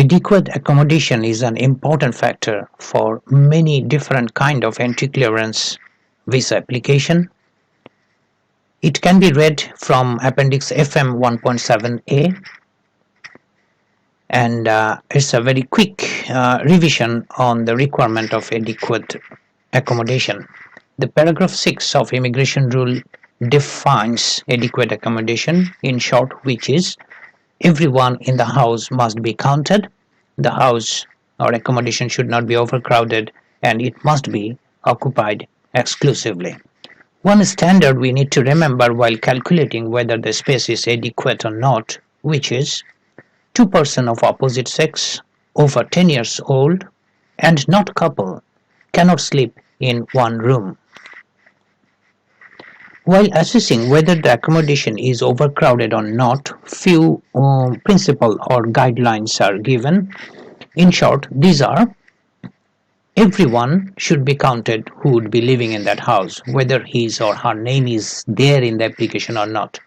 Adequate accommodation is an important factor for many different kind of entry clearance visa application. It can be read from Appendix FM 1.7a, and it's a very quick revision on the requirement of adequate accommodation. The paragraph 6 of immigration rule defines adequate accommodation in short, which is everyone in the house must be counted. The house or accommodation should not be overcrowded, and it must be occupied exclusively. One standard we need to remember while calculating whether the space is adequate or not, which is two persons of opposite sex over 10 years old and not couple cannot sleep in one room. While assessing whether the accommodation is overcrowded or not, few principles or guidelines are given. In short, these are: everyone should be counted who would be living in that house, whether his or her name is there in the application or not.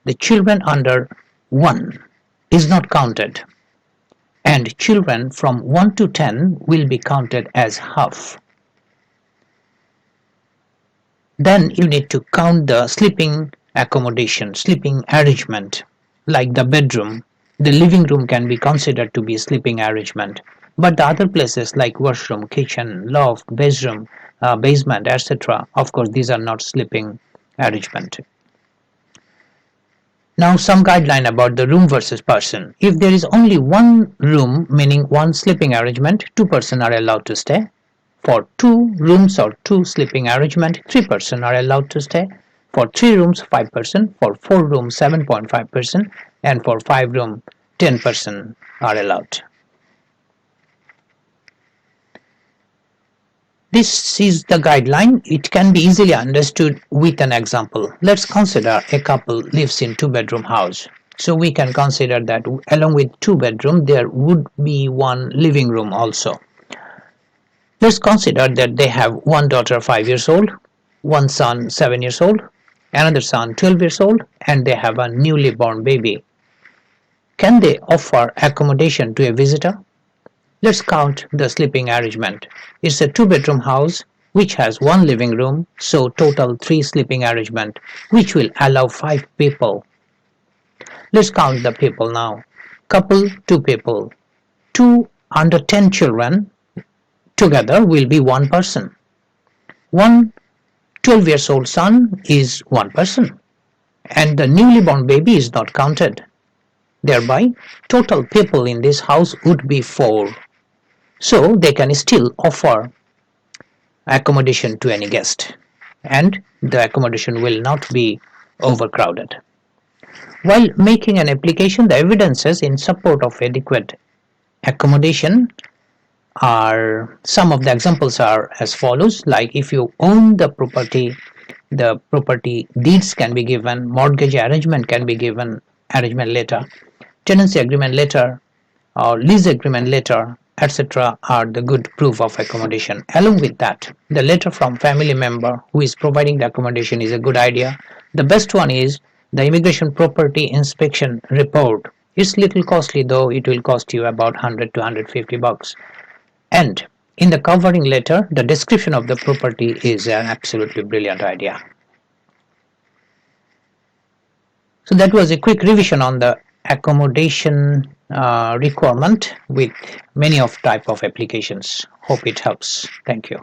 The children under 1 is not counted, and children from 1 to 10 will be counted as half. Then you need to count the sleeping accommodation, sleeping arrangement, like the bedroom. The living room can be considered to be sleeping arrangement, but the other places like washroom, kitchen, loft, bedroom, basement, etc., of course these are not sleeping arrangement. Now some guideline about the room versus person. If there is only one room, meaning one sleeping arrangement, 2 persons are allowed to stay. For 2 rooms or 2 sleeping arrangement, 3 persons are allowed to stay. For 3 rooms, 5 persons. For 4 rooms, 7.5 persons. And for 5 rooms, 10 persons are allowed. This is the guideline. It can be easily understood with an example. Let's consider a couple lives in 2-bedroom house. So we can consider that along with 2 bedrooms, there would be 1 living room also. Let's consider that they have one daughter 5 years old, one son 7 years old, another son 12 years old, and they have a newly born baby. Can they offer accommodation to a visitor? Let's count the sleeping arrangement. It's a 2-bedroom house which has 1 living room, so total 3 sleeping arrangement, which will allow 5 people. Let's count the people now. Couple, 2 people. 2 under 10 children together will be 1 person. 1 12 years old son is 1 person, and the newly born baby is not counted. Thereby, total people in this house would be 4. So they can still offer accommodation to any guest, and the accommodation will not be overcrowded. While making an application, the evidences in support of adequate accommodation are, some of the examples are as follows. Like if you own the property deeds can be given, mortgage arrangement can be given, arrangement letter, tenancy agreement letter or lease agreement letter, etc. are the good proof of accommodation. Along with that, the letter from family member who is providing the accommodation is a good idea. The best one is the immigration property inspection report. It's little costly, though. It will cost you about 100 to 150 bucks. And in the covering letter, the description of the property is an absolutely brilliant idea. So that was a quick revision on the accommodation requirement with many of type of applications. Hope it helps. Thank you.